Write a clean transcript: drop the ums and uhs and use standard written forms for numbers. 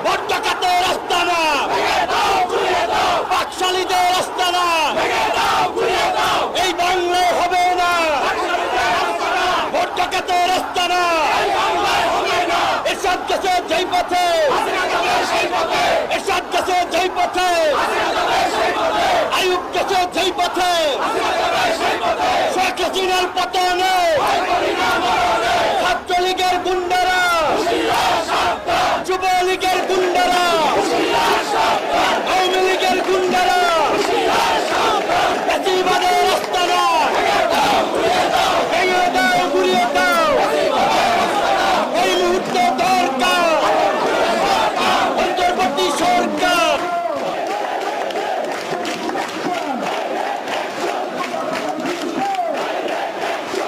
Vote ডাকাতের আস্তানা, বাকশালীদের আস্তানা এই বাংলায় হবে না। ভোট ডাকাতের আস্তানা এরশাদ গেছে যেই পথে, এরশাদ গেছে যেই পথে, আইয়ুব গেছে যেই পথে, শেখ হাসিনার পতনে ছাত্রলীগের গুন্ডা